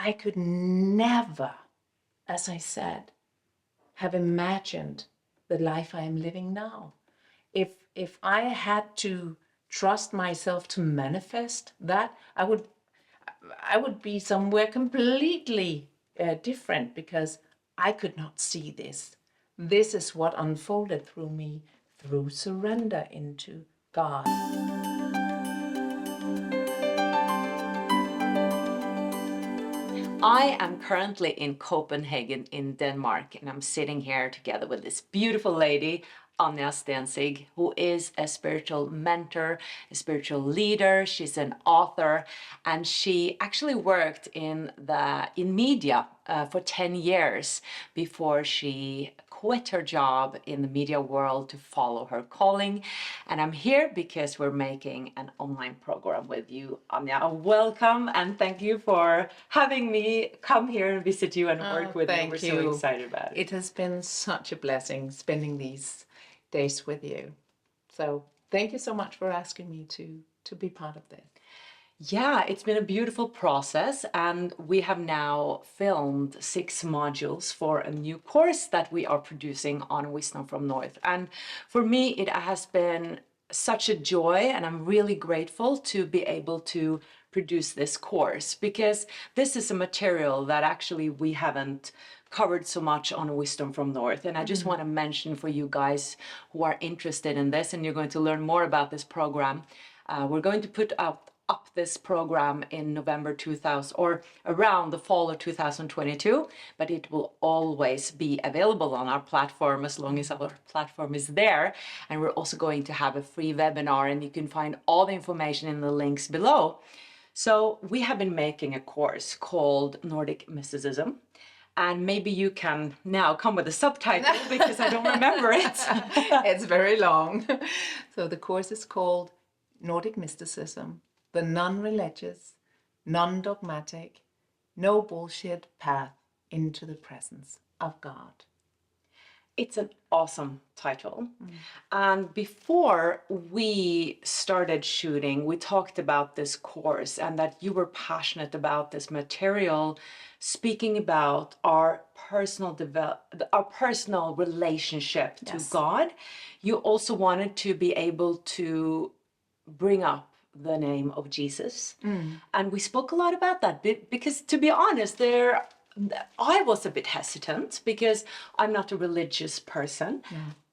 I could never, as I said, have imagined the life I am living now. If I had to trust myself to manifest that, I would be somewhere completely different, because I could not see this. This is what unfolded through me through surrender into God. I am currently in Copenhagen in Denmark, and I'm sitting here together with this beautiful lady, Anja Steensig, who is a spiritual mentor, a spiritual leader. She's an author, and she actually worked in media for 10 years before she quit her job in the media world to follow her calling. And I'm here because we're making an online program with you, Anja. Welcome, and thank you for having me come here and visit you and work with you. We're so excited about it. It has been such a blessing spending these days with you. So thank you so much for asking me to be part of this. Yeah, it's been a beautiful process, and we have now filmed 6 modules for a new course that we are producing on Wisdom from North. And for me, it has been such a joy, and I'm really grateful to be able to produce this course, because this is a material that actually we haven't covered so much on Wisdom from North. And I just want to mention for you guys who are interested in this, and you're going to learn more about this program, we're going to put up this program in November 2000, or around the fall of 2022, but it will always be available on our platform as long as our platform is there. And we're also going to have a free webinar, and you can find all the information in the links below. So we have been making a course called Nordic Mysticism, and maybe you can now come with a subtitle because I don't remember it. It's very long. So the course is called Nordic Mysticism, the non-religious, non-dogmatic, no bullshit path into the presence of God. It's an awesome title. And before we started shooting, we talked about this course and that you were passionate about this material, speaking about our personal relationship to God. You also wanted to be able to bring up the name of Jesus. And we spoke a lot about that because, to be honest, I was a bit hesitant because I'm not a religious person.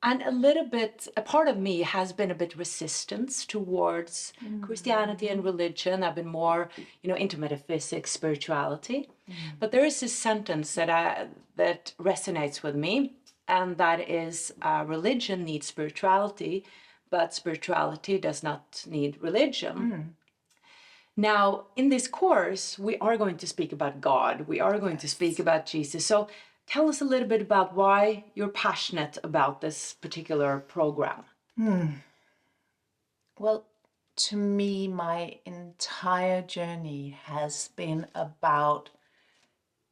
And a part of me has been a bit resistant towards Christianity and religion. I've been more, into metaphysics, spirituality. But there is this sentence that resonates with me, and that is, religion needs spirituality, but spirituality does not need religion. Now, in this course, we are going to speak about God. We are going to speak about Jesus. So tell us a little bit about why you're passionate about this particular program. Well, to me, my entire journey has been about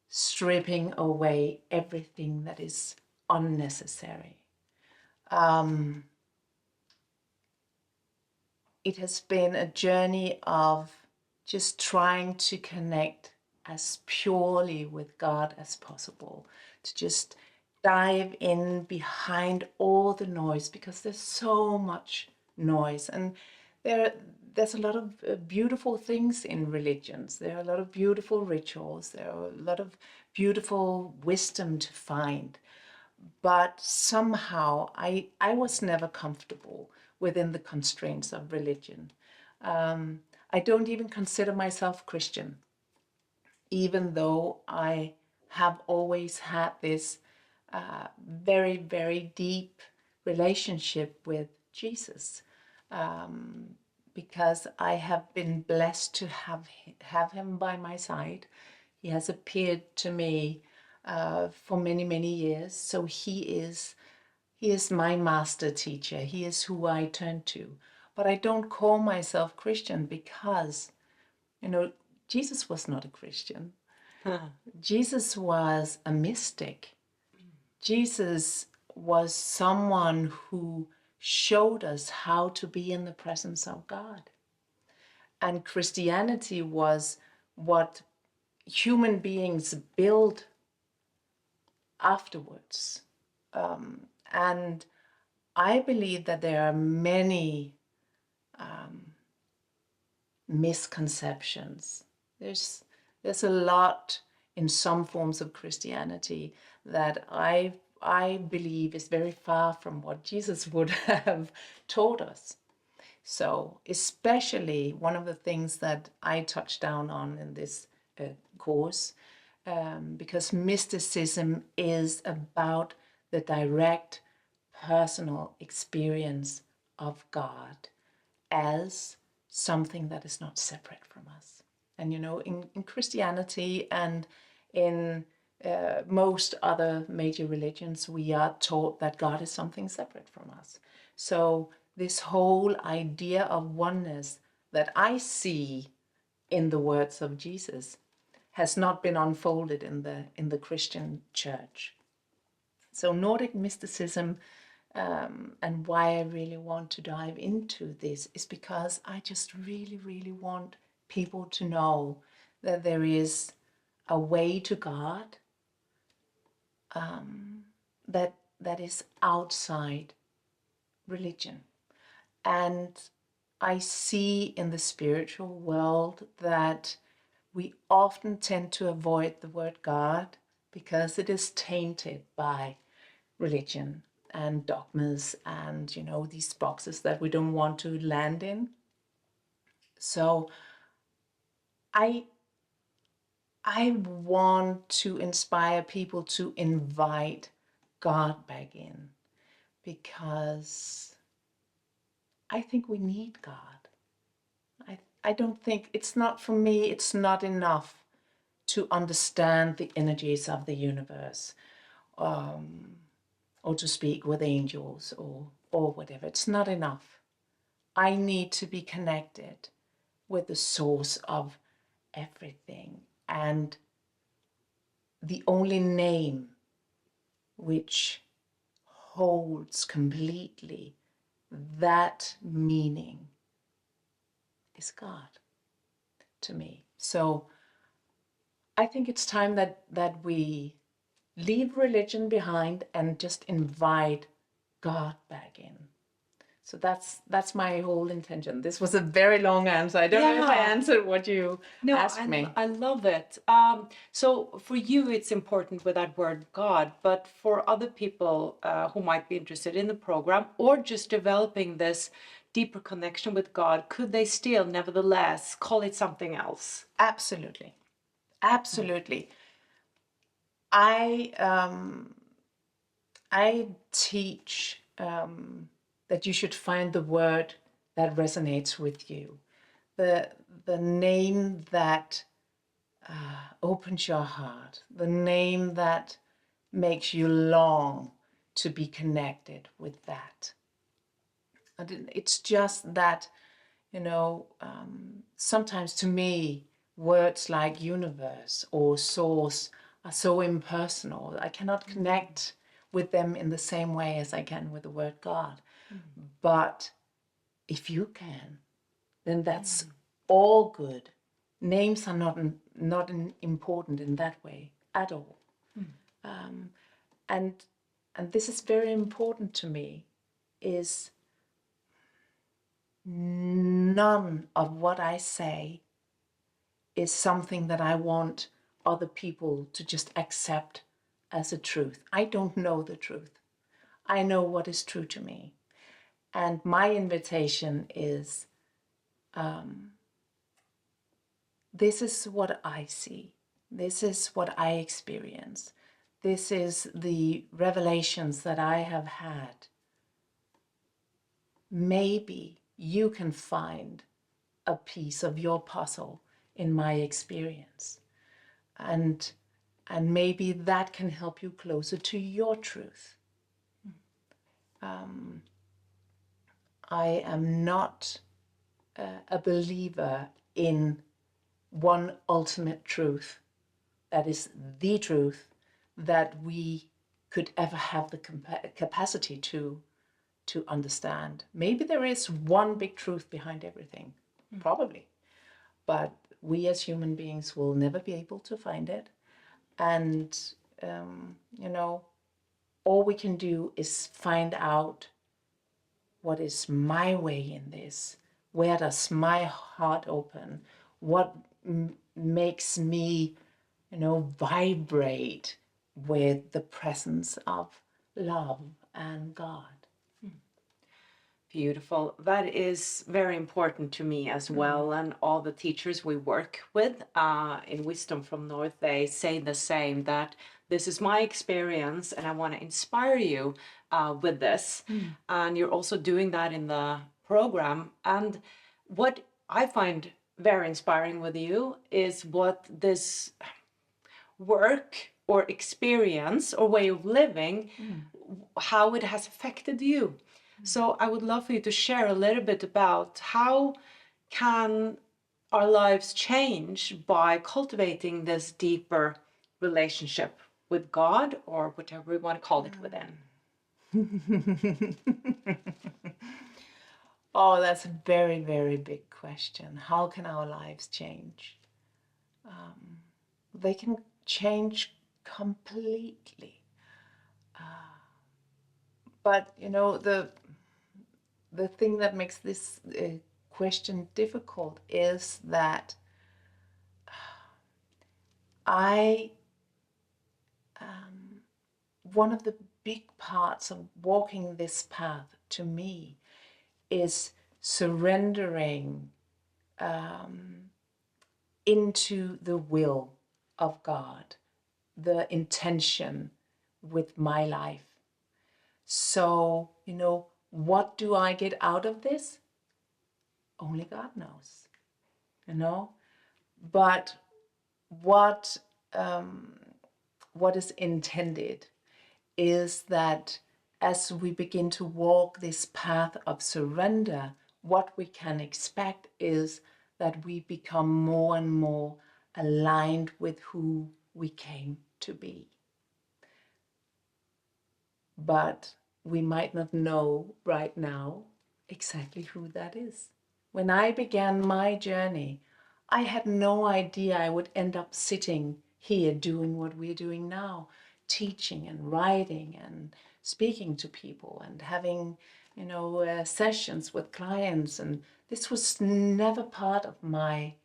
stripping away everything that is unnecessary. It has been a journey of just trying to connect as purely with God as possible, to just dive in behind all the noise, because there's so much noise, and there's a lot of beautiful things in religions. There are a lot of beautiful rituals. There are a lot of beautiful wisdom to find. But somehow I was never comfortable within the constraints of religion. I don't even consider myself Christian, even though I have always had this very, very deep relationship with Jesus, because I have been blessed to have him by my side. He has appeared to me for many, many years. So he is my master teacher. He is who I turn to. But I don't call myself Christian because, Jesus was not a Christian. Jesus was a mystic. Jesus was someone who showed us how to be in the presence of God. And Christianity was what human beings build afterwards. And I believe that there are many misconceptions. There's a lot in some forms of Christianity that I believe is very far from what Jesus would have taught us. So especially one of the things that I touched down on in this course, because mysticism is about the direct personal experience of God as something that is not separate from us. And in Christianity and in most other major religions, we are taught that God is something separate from us. So this whole idea of oneness that I see in the words of Jesus has not been unfolded in the Christian church. So Nordic mysticism, and why I really want to dive into this, is because I just really, really want people to know that there is a way to God that is outside religion. And I see in the spiritual world that we often tend to avoid the word God because it is tainted by religion and dogmas and these boxes that we don't want to land in. So I want to inspire people to invite God back in, because I think we need God. I don't think, it's not, for me, it's not enough to understand the energies of the universe, or to speak with angels or whatever. It's not enough. I need to be connected with the source of everything. And the only name which holds completely that meaning is God to me. So I think it's time that we leave religion behind and just invite God back in. So that's my whole intention. This was a very long answer. I don't know if I answered what you asked me. I love it. So for you, it's important with that word God, but for other people who might be interested in the program or just developing this deeper connection with God, could they still, nevertheless, call it something else? Absolutely. Absolutely. I teach that you should find the word that resonates with you, the name that opens your heart, the name that makes you long to be connected with that. And it's just that, sometimes to me, words like universe or source are so impersonal. I cannot connect with them in the same way as I can with the word God. But if you can, then that's all good. Names are not important in that way at all. And this is very important to me, is none of what I say is something that I want other people to just accept as a truth. I don't know the truth. I know what is true to me. And my invitation is, this is what I see. This is what I experience. This is the revelations that I have had. Maybe you can find a piece of your puzzle in my experience. And maybe that can help you closer to your truth. I am not a believer in one ultimate truth that is the truth that we could ever have the capacity to understand. Maybe there is one big truth behind everything, probably, but we as human beings will never be able to find it. And, you know, all we can do is find out what is my way in this. Where does my heart open? What makes me, you know, vibrate with the presence of love and God? Beautiful. That is very important to me as well. And all the teachers we work with in Wisdom from North, they say the same, that this is my experience and I want to inspire you with this. And you're also doing that in the program. And what I find very inspiring with you is what this work or experience or way of living, how it has affected you. So I would love for you to share a little bit about how can our lives change by cultivating this deeper relationship with God, or whatever we want to call it within. Oh, that's a very, very big question. How can our lives change? They can change completely. But, you know, the thing that makes this question difficult is that one of the big parts of walking this path to me is surrendering into the will of God, the intention with my life. So, you know, what do I get out of this? Only God knows, you know. But what is intended is that as we begin to walk this path of surrender, what we can expect is that we become more and more aligned with who we came to be. But we might not know right now exactly who that is. When I began my journey, I had no idea I would end up sitting here doing what we're doing now, teaching and writing and speaking to people and having, you know, sessions with clients. And this was never part of my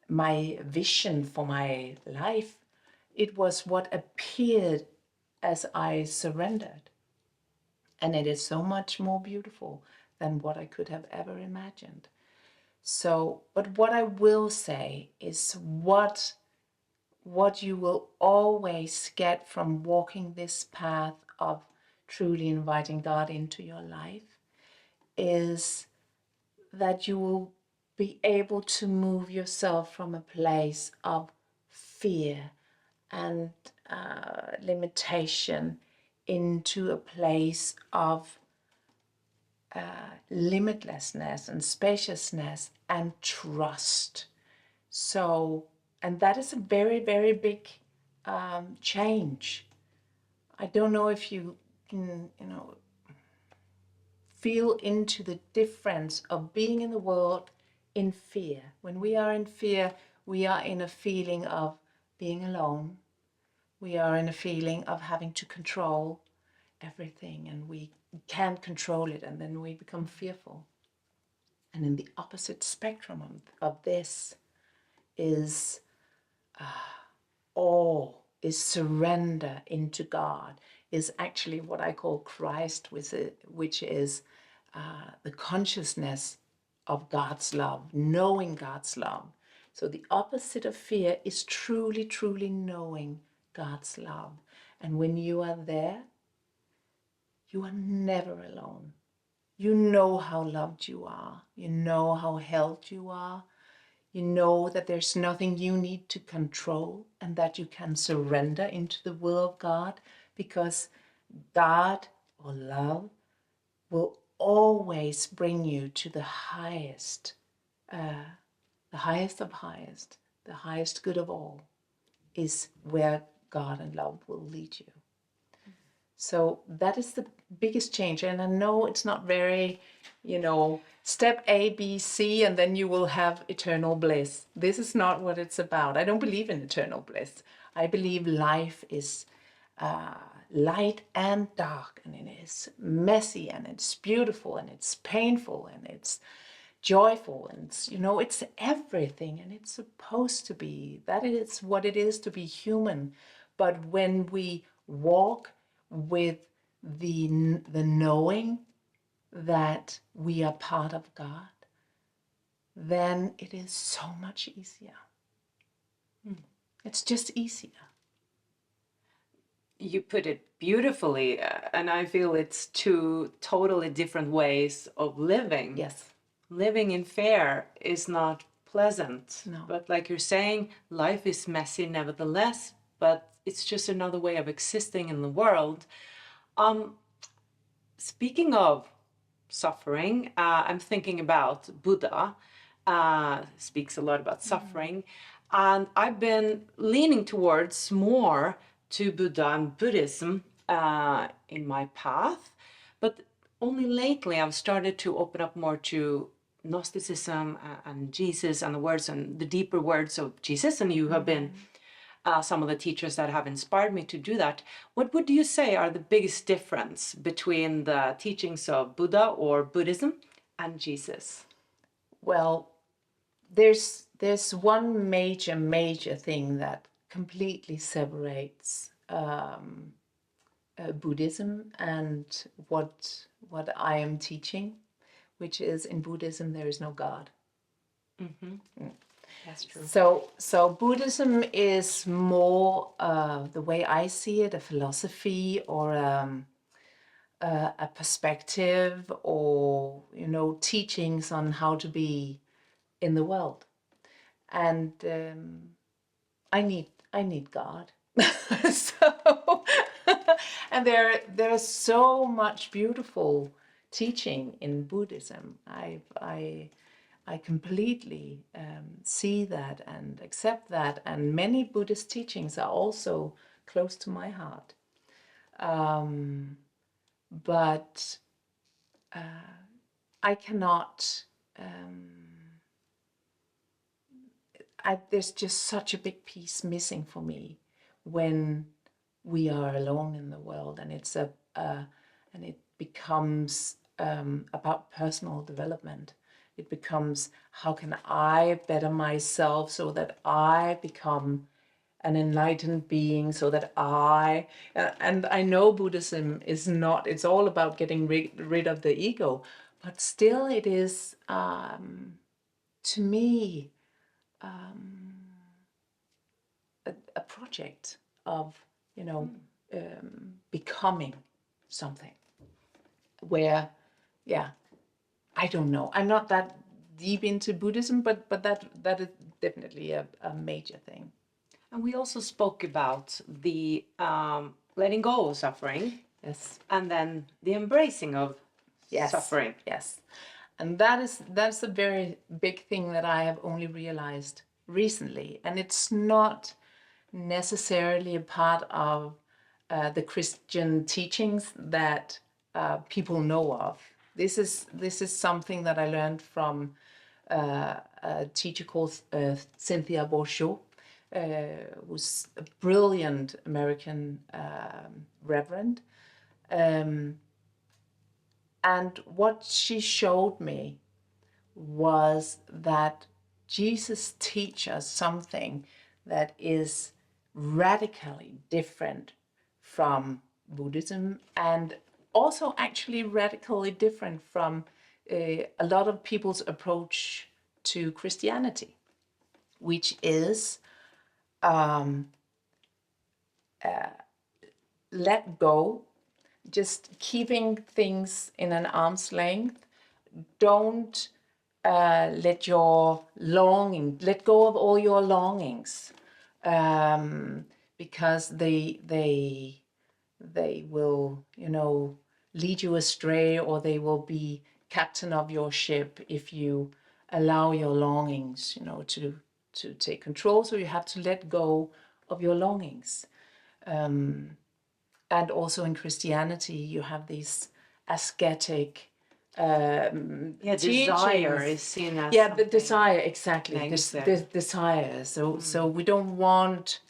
vision for my life. It was what appeared as I surrendered. And it is so much more beautiful than what I could have ever imagined. So, but what I will say is what you will always get from walking this path of truly inviting God into your life is that you will be able to move yourself from a place of fear and limitation into a place of limitlessness and spaciousness and trust. So, and that is a very, very big change. I don't know if you can, you know, feel into the difference of being in the world in fear. When we are in fear, we are in a feeling of being alone. We are in a feeling of having to control everything, and we can't control it, and then we become fearful. And in the opposite spectrum of this is awe, is surrender into God, is actually what I call Christ, which is the consciousness of God's love, knowing God's love. So the opposite of fear is truly, truly knowing God's love. And when you are there, you are never alone. You know how loved you are. You know how held you are. You know that there's nothing you need to control and that you can surrender into the will of God, because God or love will always bring you to the highest of highest, the highest good of all is where God and love will lead you. So that is the biggest change. And I know it's not very, step A, B, C, and then you will have eternal bliss. This is not what it's about. I don't believe in eternal bliss. I believe life is light and dark, and it is messy, and it's beautiful, and it's painful, and it's joyful, and it's everything, and it's supposed to be. That is what it is to be human. But when we walk with the knowing that we are part of God, then it is so much easier. It's just easier. You put it beautifully, and I feel it's two totally different ways of living. Yes. Living in fear is not pleasant. No. But like you're saying, life is messy nevertheless, but it's just another way of existing in the world. Speaking of suffering, I'm thinking about Buddha, speaks a lot about suffering, and I've been leaning towards more to Buddha and Buddhism in my path, but only lately I've started to open up more to Gnosticism and Jesus and the words and the deeper words of Jesus, and you have been some of the teachers that have inspired me to do that. What would you say are the biggest difference between the teachings of Buddha or Buddhism and Jesus? Well, there's one major thing that completely separates Buddhism and what I am teaching, which is in Buddhism there is no God. That's true. So Buddhism is more, the way I see it, a philosophy or a perspective, or teachings on how to be in the world. And I need God. So and there's so much beautiful teaching in Buddhism. I completely see that and accept that, and many Buddhist teachings are also close to my heart. But I cannot. There's just such a big piece missing for me when we are alone in the world, and and it becomes about personal development. It becomes, how can I better myself so that I become an enlightened being, so that and I know Buddhism is not, it's all about getting rid of the ego, but still it is, to me, a project of, becoming something where, yeah, I don't know. I'm not that deep into Buddhism, but that is definitely a major thing. And we also spoke about the letting go of suffering. Yes. And then the embracing of suffering. Yes. And that's a very big thing that I have only realized recently. And it's not necessarily a part of the Christian teachings that people know of. This is something that I learned from a teacher called Cynthia Bourgeot, who's a brilliant American reverend. And what she showed me was that Jesus teaches us something that is radically different from Buddhism, and also actually radically different from a lot of people's approach to Christianity, which is let go, just keeping things in an arm's length. Don't let go of all your longings, because they will, lead you astray, or they will be captain of your ship if you allow your longings, to take control. So you have to let go of your longings. And And also in Christianity, you have these ascetic desire teachings. is seen as Yeah, the something desire, exactly. negative. This desire. So we don't want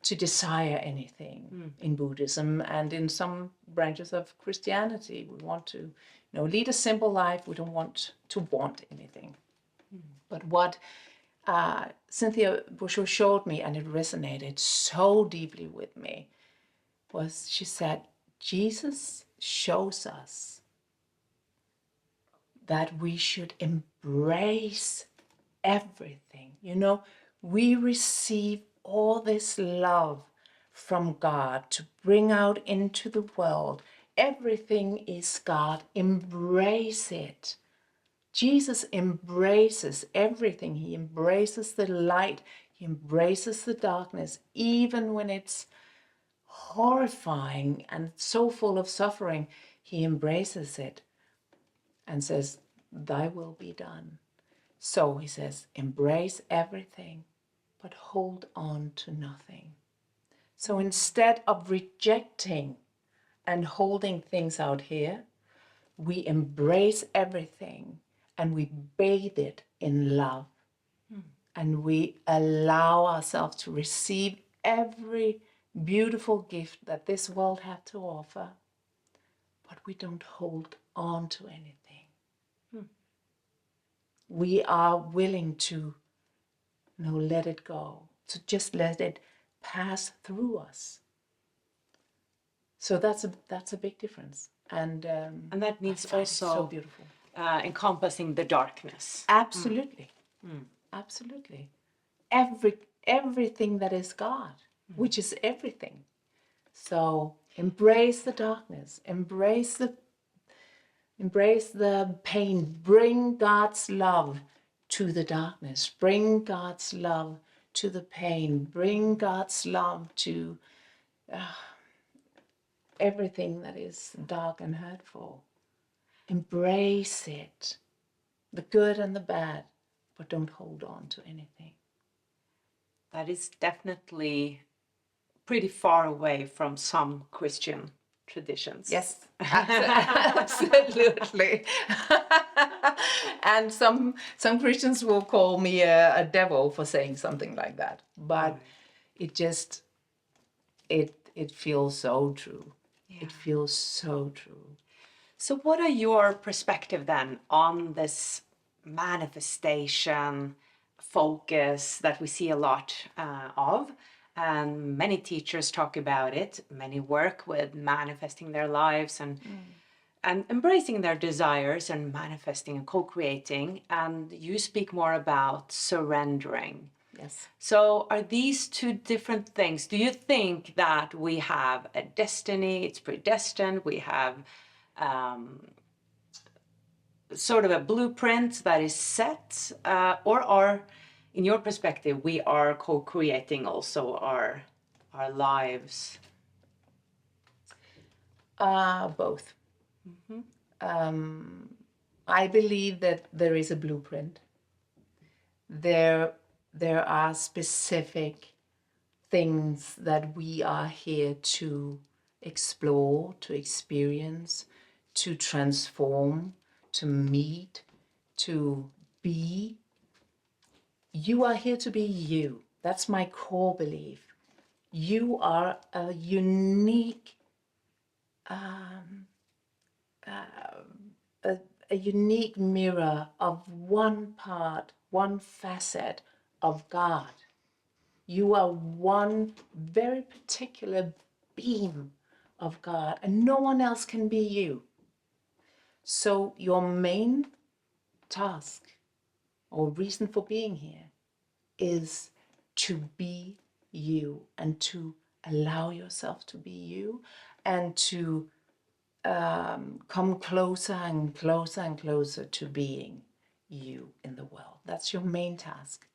to desire anything in Buddhism, and in some branches of Christianity, we want to, lead a simple life. We don't want to want anything. But what Cynthia Bouchot showed me, and it resonated so deeply with me, was she said, Jesus shows us that we should embrace everything. We receive all this love from God to bring out into the world. Everything is God. Embrace it. Jesus embraces everything. He embraces the light. He embraces the darkness, even when it's horrifying and so full of suffering. He embraces it and says, thy will be done. So he says, embrace everything, but hold on to nothing. So instead of rejecting and holding things out here, we embrace everything and we bathe it in love. And we allow ourselves to receive every beautiful gift that this world has to offer, but we don't hold on to anything. We are willing to let it go, to just let it pass through us. So that's a big difference, and that means also so beautiful. Encompassing the darkness. Absolutely, absolutely. Everything that is God, which is everything. So embrace the darkness, embrace the pain. Bring God's love to the darkness. Bring God's love to the pain. Bring God's love to everything that is dark and hurtful. Embrace it, the good and the bad, but don't hold on to anything. That is definitely pretty far away from some Christian traditions. Yes, absolutely. And some Christians will call me a devil for saying something like that. But it just, it feels so true. Yeah. It feels so true. So what are your perspective then on this manifestation focus that we see a lot of? And many teachers talk about it. Many work with manifesting their lives and embracing their desires and manifesting and co-creating. And you speak more about surrendering. Yes. So are these two different things? Do you think that we have a destiny, it's predestined, we have sort of a blueprint that is set, or are, in your perspective, we are co-creating also our lives? Both. I believe that there is a blueprint. There are specific things that we are here to explore, to experience, to transform, to meet, to be. You are here to be you. That's my core belief. You are a unique a unique mirror of one part, one facet of God. You are one very particular beam of God, and no one else can be you. So your main task or reason for being here is to be you and to allow yourself to be you and to come closer and closer and closer to being you in the world. That's your main task.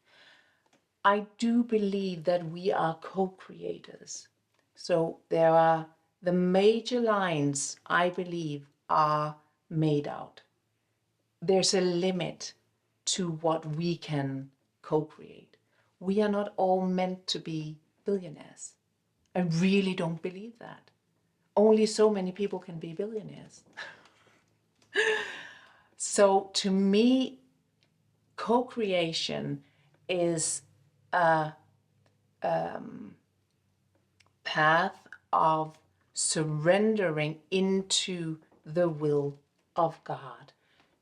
I do believe that we are co-creators. So there are the major lines, I believe, are made out. There's a limit to what we can co-create. We are not all meant to be billionaires. I really don't believe that. only so many people can be billionaires. So to me, co-creation is a path of surrendering into the will of God,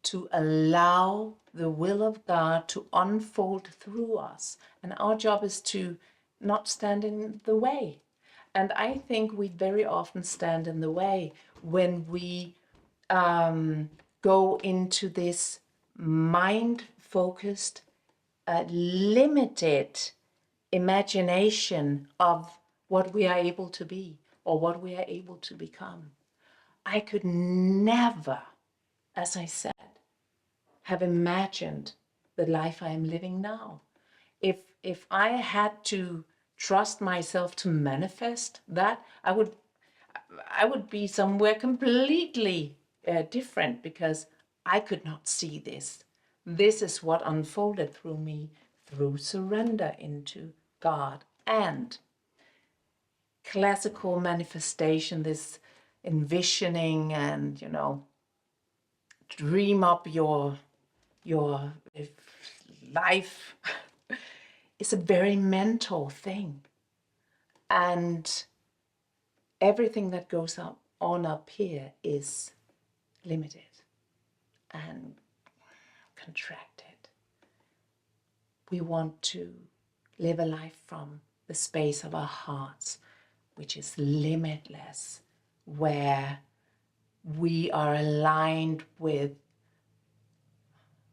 to allow the will of God to unfold through us. And our job is to not stand in the way. And I think we very often stand in the way when we go into this mind-focused, limited imagination of what we are able to be or what we are able to become. I could never, as I said, have imagined the life I am living now. If I had to trust myself to manifest that, I would be somewhere completely different, because I could not see this. This is what unfolded through me through surrender into God and classical manifestation, this envisioning and, dream up your life is a very mental thing. And everything that goes on up here is limited and contracted. We want to live a life from the space of our hearts, which is limitless, where we are aligned with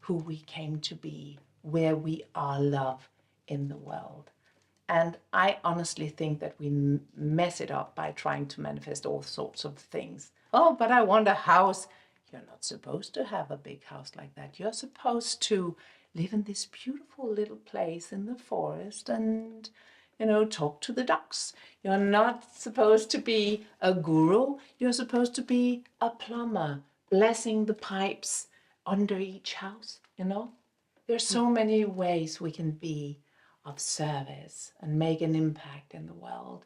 who we came to be, where we are love in the world. And I honestly think that we mess it up by trying to manifest all sorts of things. Oh, but I want a house. You're not supposed to have a big house like that. You're supposed to live in this beautiful little place in the forest and, talk to the ducks. You're not supposed to be a guru. You're supposed to be a plumber, blessing the pipes under each house, There's so many ways we can be of service and make an impact in the world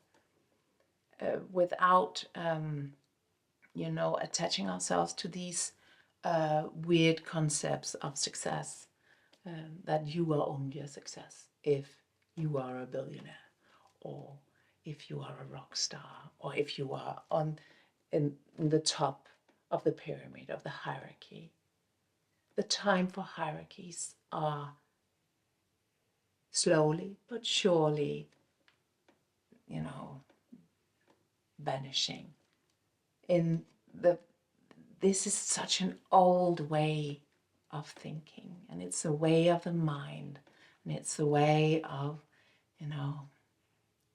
without, attaching ourselves to these weird concepts of success, that you are only a success if you are a billionaire, or if you are a rock star, or if you are in the top of the pyramid of the hierarchy. The time for hierarchies are slowly but surely, vanishing. This is such an old way of thinking, and it's a way of the mind, and it's a way of,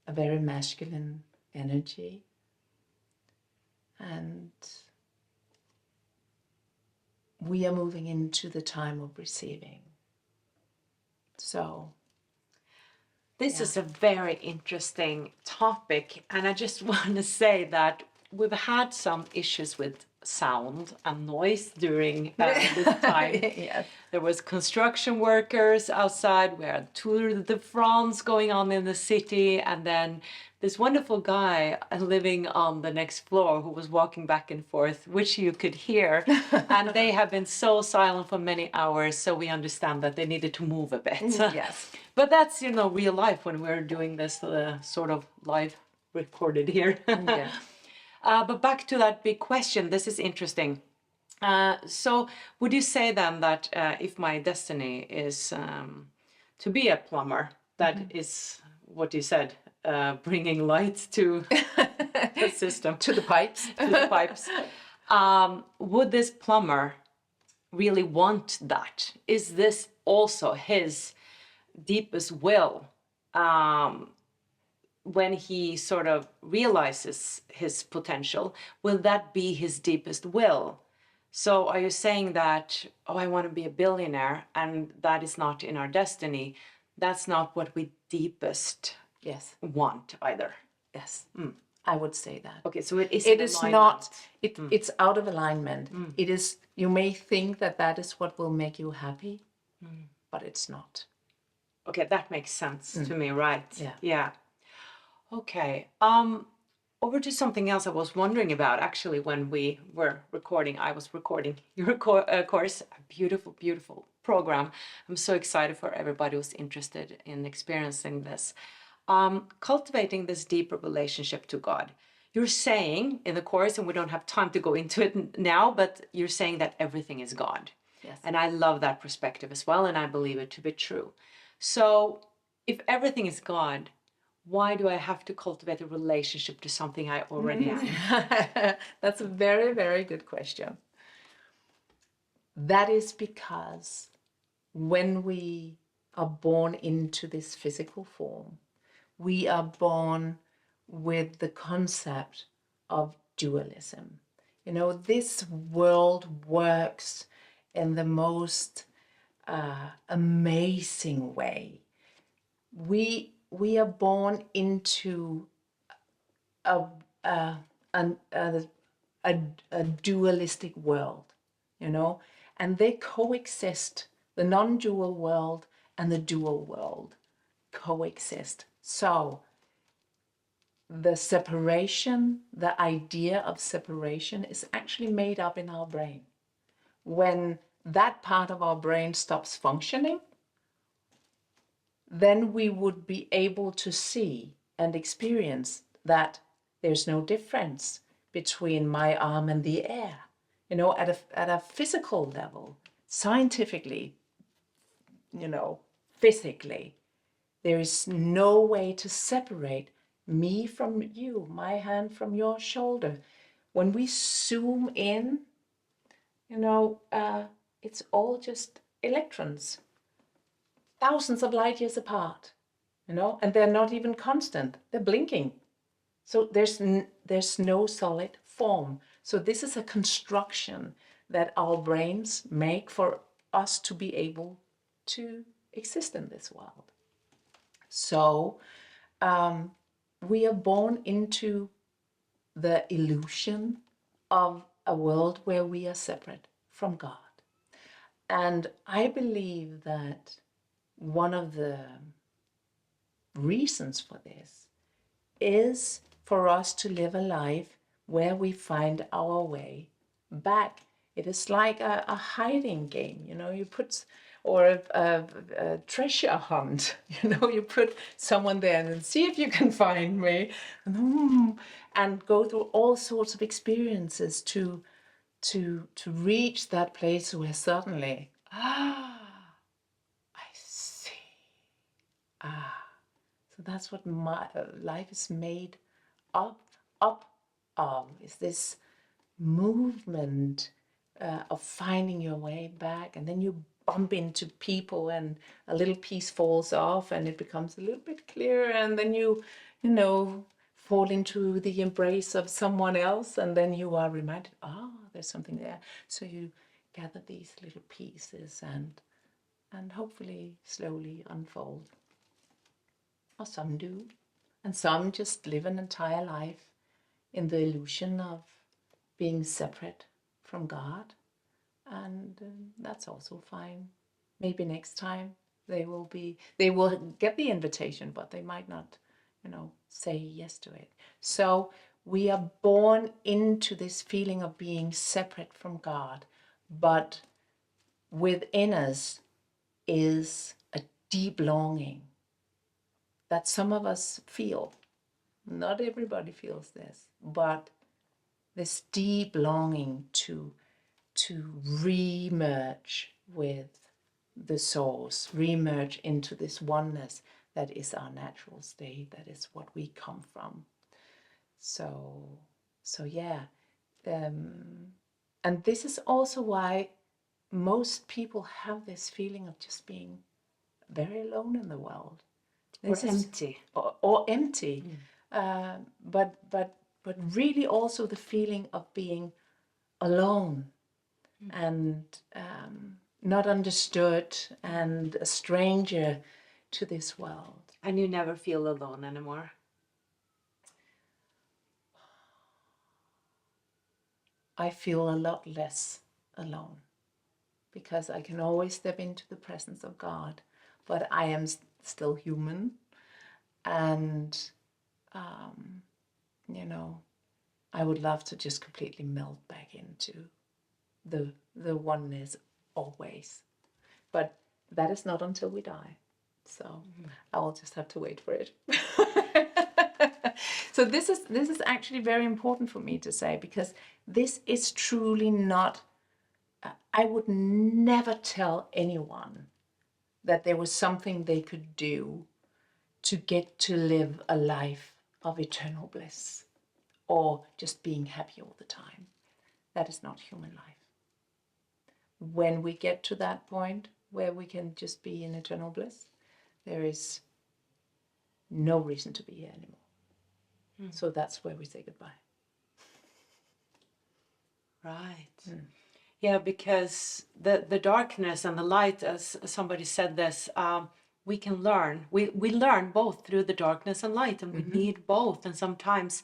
a very masculine energy. And we are moving into the time of receiving. So this is a very interesting topic, and I just want to say that we've had some issues with sound and noise during this time. Yes. There was construction workers outside. We had Tour de France going on in the city, and then this wonderful guy living on the next floor who was walking back and forth, which you could hear. And they have been so silent for many hours, so we understand that they needed to move a bit. Yes. But that's, real life when we're doing this sort of live recorded here. Yeah. But back to that big question, this is interesting. So would you say then that if my destiny is to be a plumber, that is what you said, bringing light to the system, To the pipes. to the pipes, would this plumber really want that? Is this also his deepest will? When he sort of realizes his potential, will that be his deepest will? So are you saying that, I want to be a billionaire, and that is not in our destiny? That's not what we deepest Yes. want either. Yes. I would say that. Okay, so it is. It is not. It's out of alignment. It is. You may think that is what will make you happy, but it's not. Okay, that makes sense to me, right? Yeah. Yeah. Okay. over to something else I was wondering about. Actually, when we were recording, I was recording your course. A beautiful, beautiful program. I'm so excited for everybody who's interested in experiencing this. Cultivating this deeper relationship to God. You're saying in the course, and we don't have time to go into it now, but you're saying that everything is God. Yes. And I love that perspective as well, and I believe it to be true. So if everything is God, why do I have to cultivate a relationship to something I already am? That's a very, very good question. That is because when we are born into this physical form, we are born with the concept of dualism. You know, this world works in the most amazing way. We are born into a dualistic world, you know, and they coexist. The non-dual world and the dual world coexist. So the separation, the idea of separation is actually made up in our brain. When that part of our brain stops functioning, then we would be able to see and experience that there's no difference between my arm and the air. You know, at a physical level, scientifically, you know, physically, there is no way to separate me from you, my hand from your shoulder. When we zoom in, you know, it's all just electrons, thousands of light years apart, you know, and they're not even constant, they're blinking. So there's no solid form. So this is a construction that our brains make for us to be able to exist in this world. So we are born into the illusion of a world where we are separate from God. And I believe that one of the reasons for this is for us to live a life where we find our way back. It is like a hiding game, you know, you put, or a treasure hunt, you know, you put someone there and see if you can find me, and go through all sorts of experiences to reach that place where suddenly, I see. So that's what my life is made up of, is this movement of finding your way back, and then you bump into people and a little piece falls off and it becomes a little bit clearer, and then you know, fall into the embrace of someone else, and then you are reminded, there's something there. So you gather these little pieces and hopefully slowly unfold. Or some do, and some just live an entire life in the illusion of being separate from God, and that's also fine. Maybe next time they will get the invitation, but they might not, you know, say yes to it. So we are born into this feeling of being separate from God, but within us is a deep longing that some of us feel. Not everybody feels this, but this deep longing to re-merge with the source, re-merge into this oneness that is our natural state, that is what we come from. So yeah. And this is also why most people have this feeling of just being very alone in the world. Or empty. Or empty. But really also the feeling of being alone and not understood and a stranger to this world. And you never feel alone anymore? I feel a lot less alone because I can always step into the presence of God, but I am still human, and I would love to just completely melt back into the oneness always. But that is not until we die. So I will just have to wait for it. So this is actually very important for me to say, because this is truly not, I would never tell anyone that there was something they could do to get to live a life of eternal bliss or just being happy all the time. That is not human life. When we get to that point where we can just be in eternal bliss, there is no reason to be here anymore. So that's where we say goodbye. Right. Yeah, because the darkness and the light, as somebody said this, we can learn. We learn both through the darkness and light, and we need both. And sometimes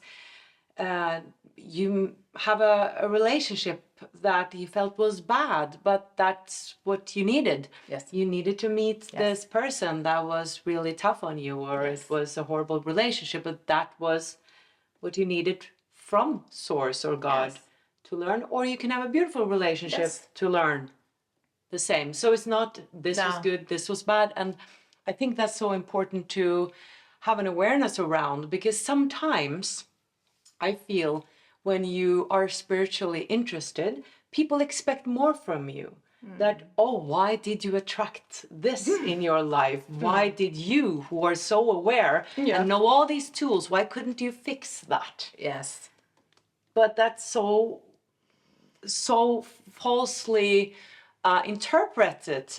you have a relationship that you felt was bad, but that's what you needed. Yes. You needed to meet this person that was really tough on you, or it was a horrible relationship, but that was what you needed from Source or God to learn. Or you can have a beautiful relationship to learn the same. So it's not this was good, this was bad. And I think that's so important to have an awareness around, because sometimes I feel when you are spiritually interested, people expect more from you. That, oh, why did you attract this in your life? Why did you, who are so aware and know all these tools, why couldn't you fix that? Yes. But that's so falsely interpreted,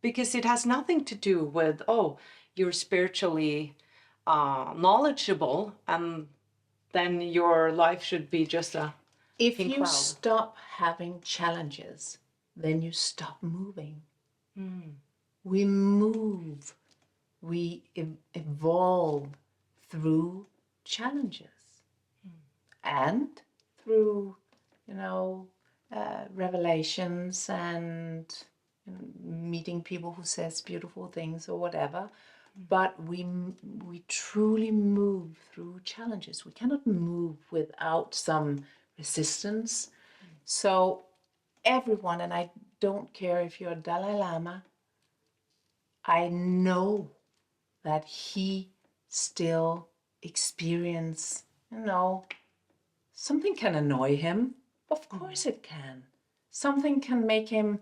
because it has nothing to do with, oh, you're spiritually knowledgeable, and then your life should be just a If you stop having challenges, then you stop moving. We move, we evolve through challenges and through, revelations and meeting people who says beautiful things or whatever. But we truly move through challenges. We cannot move without some resistance. So everyone, and I don't care if you're Dalai Lama, I know that he still experience, something can annoy him. Of course it can. Something can make him,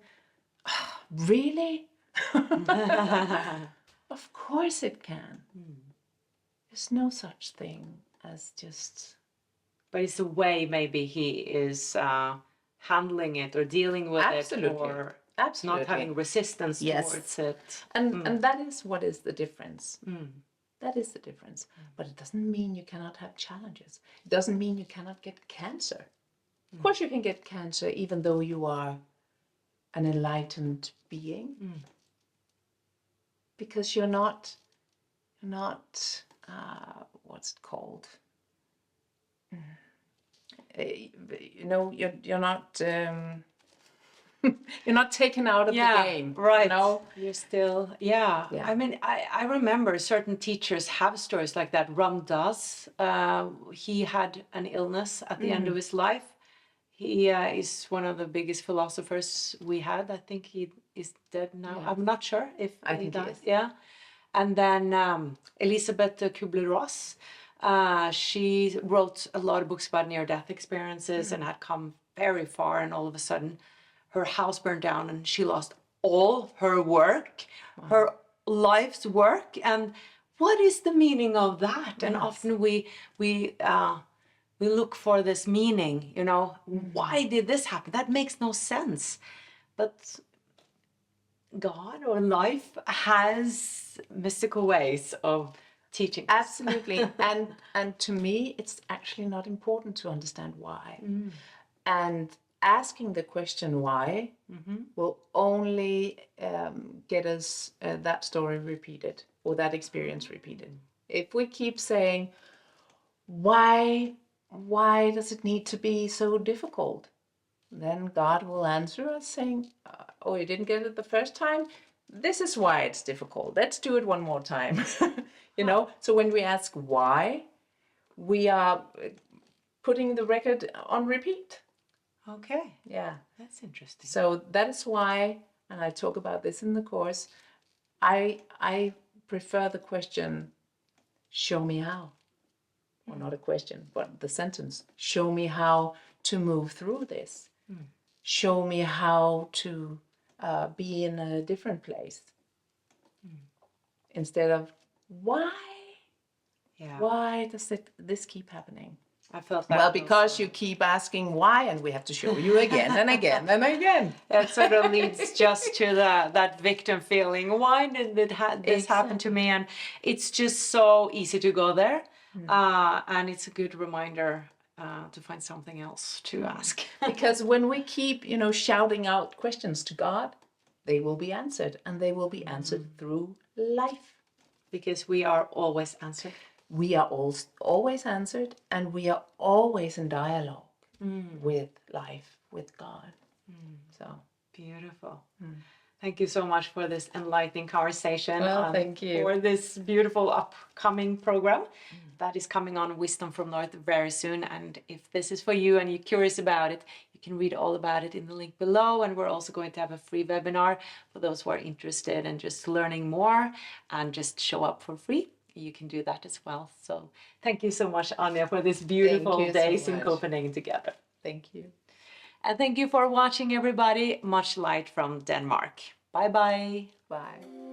really? Of course it can. There's no such thing as just... But it's the way maybe he is handling it or dealing with it, or not having resistance towards it. And that is what is the difference. That is the difference. But it doesn't mean you cannot have challenges. It doesn't mean you cannot get cancer. Of course you can get cancer even though you are an enlightened being. Because you're not what's it called? You're not you're not taken out of the game. Right. You're still, I mean, I remember certain teachers have stories like that. Ram Dass, he had an illness at the end of his life. He is one of the biggest philosophers we had. I think he is dead now. I'm not sure if he died. Yeah. And then Elisabeth Kubler-Ross, she wrote a lot of books about near-death experiences and had come very far, and all of a sudden her house burned down and she lost all her work, her life's work. And what is the meaning of that? And often we look for this meaning, why did this happen? That makes no sense. But God or life has mystical ways of teaching. Absolutely. and to me, it's actually not important to understand why. And asking the question why will only get us that story repeated or that experience repeated. If we keep saying, why does it need to be so difficult? Then God will answer us saying, oh, you didn't get it the first time? This is why it's difficult. Let's do it one more time. So when we ask why, we are putting the record on repeat. Okay, Yeah. that's interesting. So that is why, and I talk about this in the course, I prefer the question, show me how. Well, not a question, but the sentence. Show me how to move through this. Show me how to be in a different place. Instead of, why? Yeah. Why does this keep happening? I felt that. Well, because also. you keep asking why, and we have to show you again and again and again. It sort of leads just to that victim feeling. Why did this happen to me? And it's just so easy to go there. And it's a good reminder to find something else to ask. Because when we keep, shouting out questions to God, they will be answered, and they will be answered through life. Because we are always answered. We are always answered, and we are always in dialogue with life, with God. So beautiful. Thank you so much for this enlightening conversation. Well, thank you. For this beautiful upcoming program that is coming on Wisdom from North very soon. And if this is for you and you're curious about it, you can read all about it in the link below. And we're also going to have a free webinar for those who are interested in just learning more and just show up for free. You can do that as well. So thank you so much, Anja, for this beautiful days in Copenhagen together. Thank you. And thank you for watching, everybody. Much light from Denmark. Bye-bye. Bye.